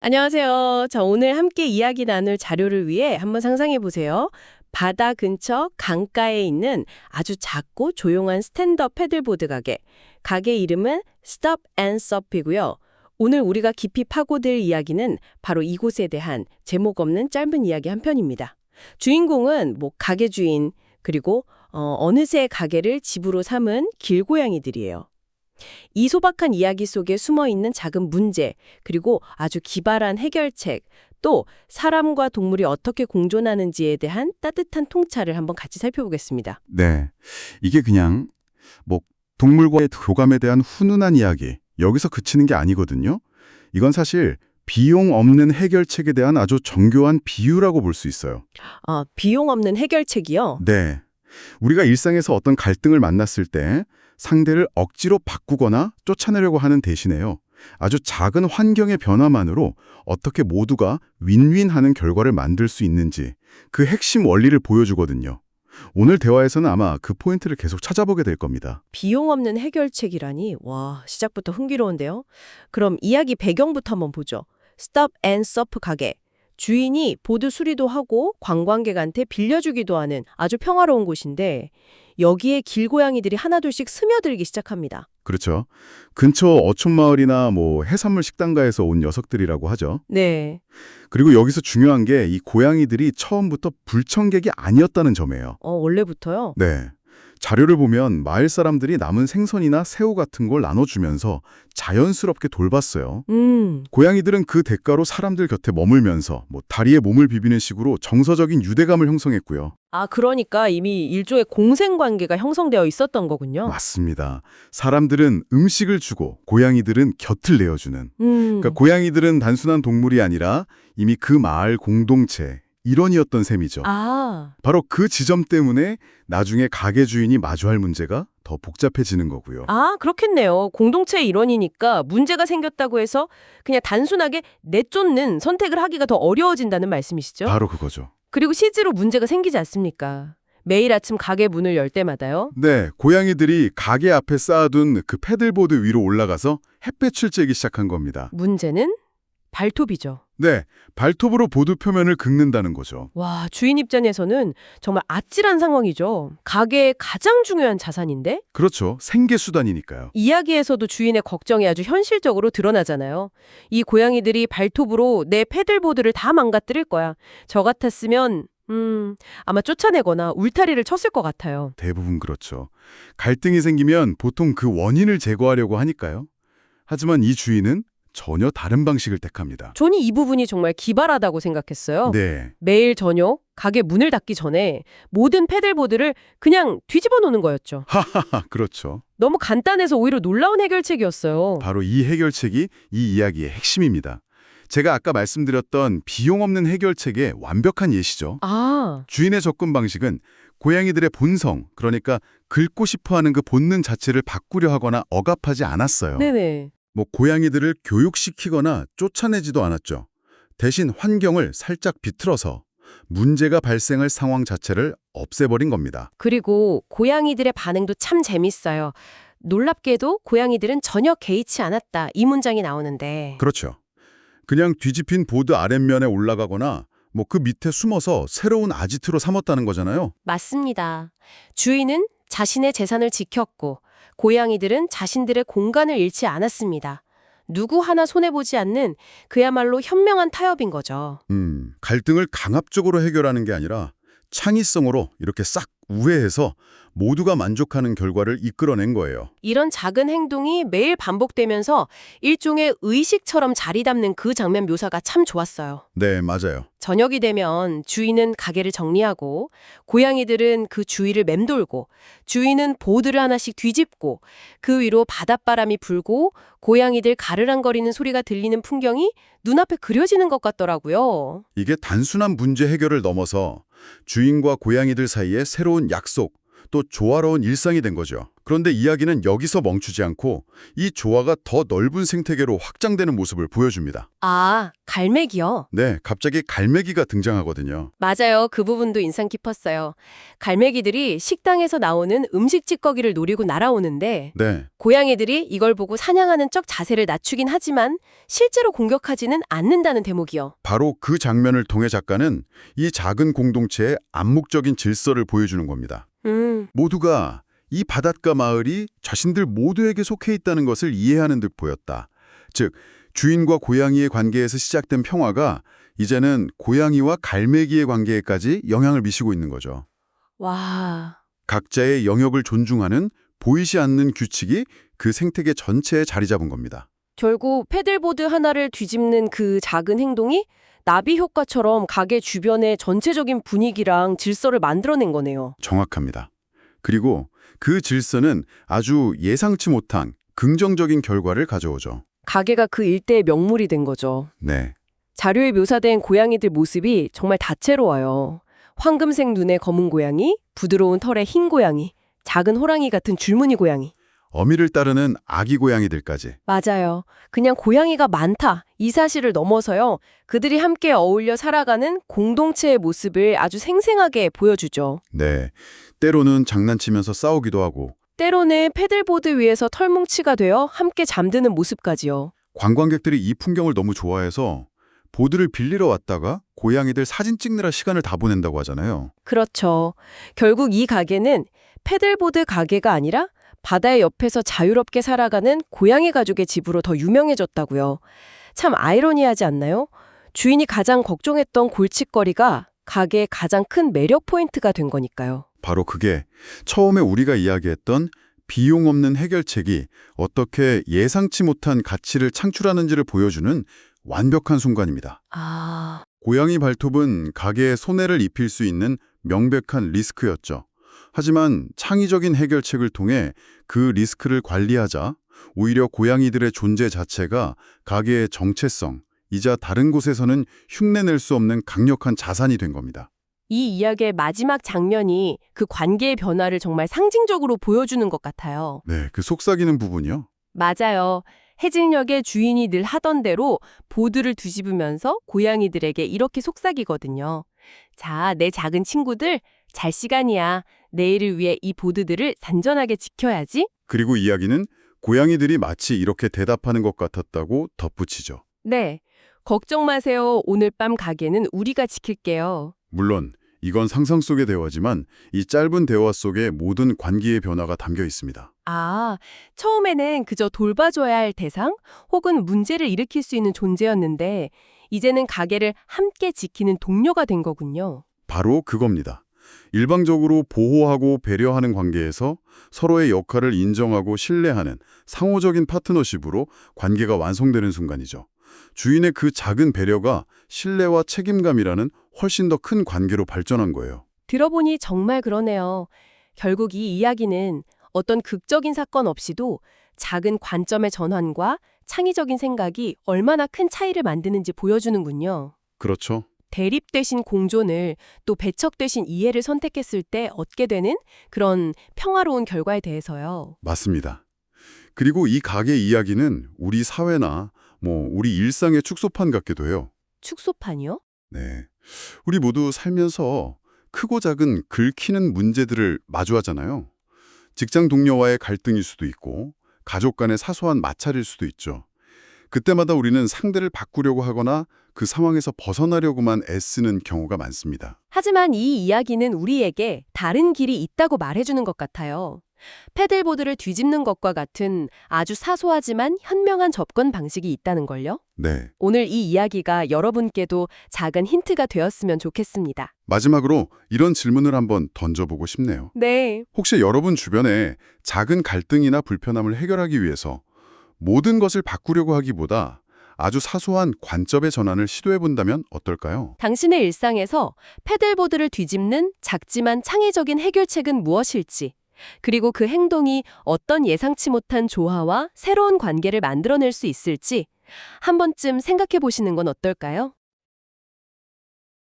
안녕하세요. 자, 오늘 함께 이야기 나눌 자료를 위해 한번 상상해 보세요. 바다 근처 강가에 있는 아주 작고 조용한 스탠드업 패들보드 가게. 가게 이름은 Stop and Surf이고요. 오늘 우리가 깊이 파고들 이야기는 바로 이곳에 대한 제목 없는 짧은 이야기 한 편입니다. 주인공은 가게 주인, 그리고 어느새 가게를 집으로 삼은 길고양이들이에요. 이 소박한 이야기 속에 숨어있는 작은 문제, 그리고 아주 기발한 해결책, 또 사람과 동물이 어떻게 공존하는지에 대한 따뜻한 통찰을 한번 같이 살펴보겠습니다. 네. 이게 그냥 뭐 동물과의 교감에 대한 훈훈한 이야기, 여기서 그치는 게 아니거든요. 이건 사실 비용 없는 해결책에 대한 아주 정교한 비유라고 볼 수 있어요. 아, 비용 없는 해결책이요? 네. 우리가 일상에서 어떤 갈등을 만났을 때 상대를 억지로 바꾸거나 쫓아내려고 하는 대신에요. 아주 작은 환경의 변화만으로 어떻게 모두가 윈윈하는 결과를 만들 수 있는지 그 핵심 원리를 보여주거든요. 오늘 대화에서는 아마 그 포인트를 계속 찾아보게 될 겁니다. 비용 없는 해결책이라니, 와, 시작부터 흥미로운데요? 그럼 이야기 배경부터 한번 보죠. Stop and Surf 가게. 주인이 보드 수리도 하고 관광객한테 빌려주기도 하는 아주 평화로운 곳인데 여기에 길고양이들이 하나둘씩 스며들기 시작합니다. 그렇죠. 근처 어촌마을이나 해산물 식당가에서 온 녀석들이라고 하죠. 네. 그리고 여기서 중요한 게 이 고양이들이 처음부터 불청객이 아니었다는 점이에요. 원래부터요? 네. 자료를 보면 마을 사람들이 남은 생선이나 새우 같은 걸 나눠주면서 자연스럽게 돌봤어요. 고양이들은 그 대가로 사람들 곁에 머물면서 다리에 몸을 비비는 식으로 정서적인 유대감을 형성했고요. 아, 그러니까 이미 일종의 공생관계가 형성되어 있었던 거군요. 맞습니다. 사람들은 음식을 주고 고양이들은 곁을 내어주는. 그러니까 고양이들은 단순한 동물이 아니라 이미 그 마을 공동체, 일원이었던 셈이죠. 아, 바로 그 지점 때문에 나중에 가게 주인이 마주할 문제가 더 복잡해지는 거고요. 그렇겠네요. 공동체의 일원이니까 문제가 생겼다고 해서 그냥 단순하게 내쫓는 선택을 하기가 더 어려워진다는 말씀이시죠? 바로 그거죠. 그리고 실제로 문제가 생기지 않습니까? 매일 아침 가게 문을 열 때마다요. 네, 고양이들이 가게 앞에 쌓아둔 그 패들보드 위로 올라가서 햇볕을 쬐기 시작한 겁니다. 문제는 발톱이죠. 네, 발톱으로 보드 표면을 긁는다는 거죠. 와, 주인 입장에서는 정말 아찔한 상황이죠. 가게의 가장 중요한 자산인데? 그렇죠. 생계수단이니까요. 이야기에서도 주인의 걱정이 아주 현실적으로 드러나잖아요. 이 고양이들이 발톱으로 내 패들보드를 다 망가뜨릴 거야. 저 같았으면 아마 쫓아내거나 울타리를 쳤을 것 같아요. 대부분 그렇죠. 갈등이 생기면 보통 그 원인을 제거하려고 하니까요. 하지만 이 주인은 전혀 다른 방식을 택합니다. 저는 이 부분이 정말 기발하다고 생각했어요. 네, 매일 저녁 가게 문을 닫기 전에 모든 패들보드를 그냥 뒤집어 놓는 거였죠. 그렇죠. 너무 간단해서 오히려 놀라운 해결책이었어요. 바로 이 해결책이 이 이야기의 핵심입니다. 제가 아까 말씀드렸던 비용 없는 해결책의 완벽한 예시죠. 아, 주인의 접근 방식은 고양이들의 본성, 그러니까 긁고 싶어하는 그 본능 자체를 바꾸려 하거나 억압하지 않았어요. 네네. 고양이들을 교육시키거나 쫓아내지도 않았죠. 대신 환경을 살짝 비틀어서 문제가 발생할 상황 자체를 없애버린 겁니다. 그리고 고양이들의 반응도 참 재밌어요. 놀랍게도 고양이들은 전혀 개의치 않았다. 이 문장이 나오는데. 그렇죠. 그냥 뒤집힌 보드 아랫면에 올라가거나 그 밑에 숨어서 새로운 아지트로 삼았다는 거잖아요. 맞습니다. 주인은 자신의 재산을 지켰고 고양이들은 자신들의 공간을 잃지 않았습니다. 누구 하나 손해보지 않는 그야말로 현명한 타협인 거죠. 갈등을 강압적으로 해결하는 게 아니라 창의성으로 이렇게 싹 우회해서 모두가 만족하는 결과를 이끌어낸 거예요. 이런 작은 행동이 매일 반복되면서 일종의 의식처럼 자리 잡는 그 장면 묘사가 참 좋았어요. 네, 맞아요. 저녁이 되면 주인은 가게를 정리하고 고양이들은 그 주위를 맴돌고 주인은 보드를 하나씩 뒤집고 그 위로 바닷바람이 불고 고양이들 가르랑거리는 소리가 들리는 풍경이 눈앞에 그려지는 것 같더라고요. 이게 단순한 문제 해결을 넘어서 주인과 고양이들 사이에 새로운 약속 또 조화로운 일상이 된 거죠. 그런데 이야기는 여기서 멈추지 않고 이 조화가 더 넓은 생태계로 확장되는 모습을 보여줍니다. 아, 갈매기요? 네, 갑자기 갈매기가 등장하거든요. 맞아요. 그 부분도 인상 깊었어요. 갈매기들이 식당에서 나오는 음식 찌꺼기를 노리고 날아오는데 네, 고양이들이 이걸 보고 사냥하는 척 자세를 낮추긴 하지만 실제로 공격하지는 않는다는 대목이요. 바로 그 장면을 통해 작가는 이 작은 공동체의 암묵적인 질서를 보여주는 겁니다. 모두가 이 바닷가 마을이 자신들 모두에게 속해 있다는 것을 이해하는 듯 보였다. 즉, 주인과 고양이의 관계에서 시작된 평화가 이제는 고양이와 갈매기의 관계에까지 영향을 미치고 있는 거죠. 와, 각자의 영역을 존중하는 보이지 않는 규칙이 그 생태계 전체에 자리 잡은 겁니다. 결국 패들보드 하나를 뒤집는 그 작은 행동이 나비 효과처럼 가게 주변의 전체적인 분위기랑 질서를 만들어낸 거네요. 정확합니다. 그리고 그 질서는 아주 예상치 못한 긍정적인 결과를 가져오죠. 가게가 그 일대의 명물이 된 거죠. 네, 자료에 묘사된 고양이들 모습이 정말 다채로워요. 황금색 눈의 검은 고양이, 부드러운 털의 흰 고양이, 작은 호랑이 같은 줄무늬 고양이. 어미를 따르는 아기 고양이들까지. 맞아요. 그냥 고양이가 많다. 이 사실을 넘어서요. 그들이 함께 어울려 살아가는 공동체의 모습을 아주 생생하게 보여주죠. 네, 때로는 장난치면서 싸우기도 하고 때로는 패들보드 위에서 털뭉치가 되어 함께 잠드는 모습까지요. 관광객들이 이 풍경을 너무 좋아해서 보드를 빌리러 왔다가 고양이들 사진 찍느라 시간을 다 보낸다고 하잖아요. 그렇죠. 결국 이 가게는 패들보드 가게가 아니라 바다의 옆에서 자유롭게 살아가는 고양이 가족의 집으로 더 유명해졌다고요. 참 아이러니하지 않나요? 주인이 가장 걱정했던 골칫거리가 가게의 가장 큰 매력 포인트가 된 거니까요. 바로 그게 처음에 우리가 이야기했던 비용 없는 해결책이 어떻게 예상치 못한 가치를 창출하는지를 보여주는 완벽한 순간입니다. 아, 고양이 발톱은 가게에 손해를 입힐 수 있는 명백한 리스크였죠. 하지만 창의적인 해결책을 통해 그 리스크를 관리하자 오히려 고양이들의 존재 자체가 가게의 정체성, 이자 다른 곳에서는 흉내낼 수 없는 강력한 자산이 된 겁니다. 이 이야기의 마지막 장면이 그 관계의 변화를 정말 상징적으로 보여주는 것 같아요. 네, 그 속삭이는 부분이요. 맞아요. 해질녘에 주인이 늘 하던 대로 보드를 뒤집으면서 고양이들에게 이렇게 속삭이거든요. 자, 내 작은 친구들, 잘 시간이야. 내일을 위해 이 보드들을 단전하게 지켜야지. 그리고 이야기는 고양이들이 마치 이렇게 대답하는 것 같았다고 덧붙이죠. 네, 걱정 마세요. 오늘 밤 가게는 우리가 지킬게요. 물론 이건 상상 속의 대화지만 이 짧은 대화 속에 모든 관계의 변화가 담겨 있습니다. 아, 처음에는 그저 돌봐줘야 할 대상 혹은 문제를 일으킬 수 있는 존재였는데 이제는 가게를 함께 지키는 동료가 된 거군요. 바로 그겁니다. 일방적으로 보호하고 배려하는 관계에서 서로의 역할을 인정하고 신뢰하는 상호적인 파트너십으로 관계가 완성되는 순간이죠. 주인의 그 작은 배려가 신뢰와 책임감이라는 훨씬 더 큰 관계로 발전한 거예요. 들어보니 정말 그러네요. 결국 이 이야기는 어떤 극적인 사건 없이도 작은 관점의 전환과 창의적인 생각이 얼마나 큰 차이를 만드는지 보여주는군요. 그렇죠. 대립 대신 공존을 또 배척 대신 이해를 선택했을 때 얻게 되는 그런 평화로운 결과에 대해서요. 맞습니다. 그리고 이 가게 이야기는 우리 사회나 우리 일상의 축소판 같기도 해요. 축소판이요? 네. 우리 모두 살면서 크고 작은 긁히는 문제들을 마주하잖아요. 직장 동료와의 갈등일 수도 있고 가족 간의 사소한 마찰일 수도 있죠. 그때마다 우리는 상대를 바꾸려고 하거나 그 상황에서 벗어나려고만 애쓰는 경우가 많습니다. 하지만 이 이야기는 우리에게 다른 길이 있다고 말해주는 것 같아요. 패들보드를 뒤집는 것과 같은 아주 사소하지만 현명한 접근 방식이 있다는 걸요. 네. 오늘 이 이야기가 여러분께도 작은 힌트가 되었으면 좋겠습니다. 마지막으로 이런 질문을 한번 던져보고 싶네요. 네. 혹시 여러분 주변에 작은 갈등이나 불편함을 해결하기 위해서 모든 것을 바꾸려고 하기보다 아주 사소한 관점의 전환을 시도해본다면 어떨까요? 당신의 일상에서 패들보드를 뒤집는 작지만 창의적인 해결책은 무엇일지, 그리고 그 행동이 어떤 예상치 못한 조화와 새로운 관계를 만들어낼 수 있을지 한 번쯤 생각해 보시는 건 어떨까요?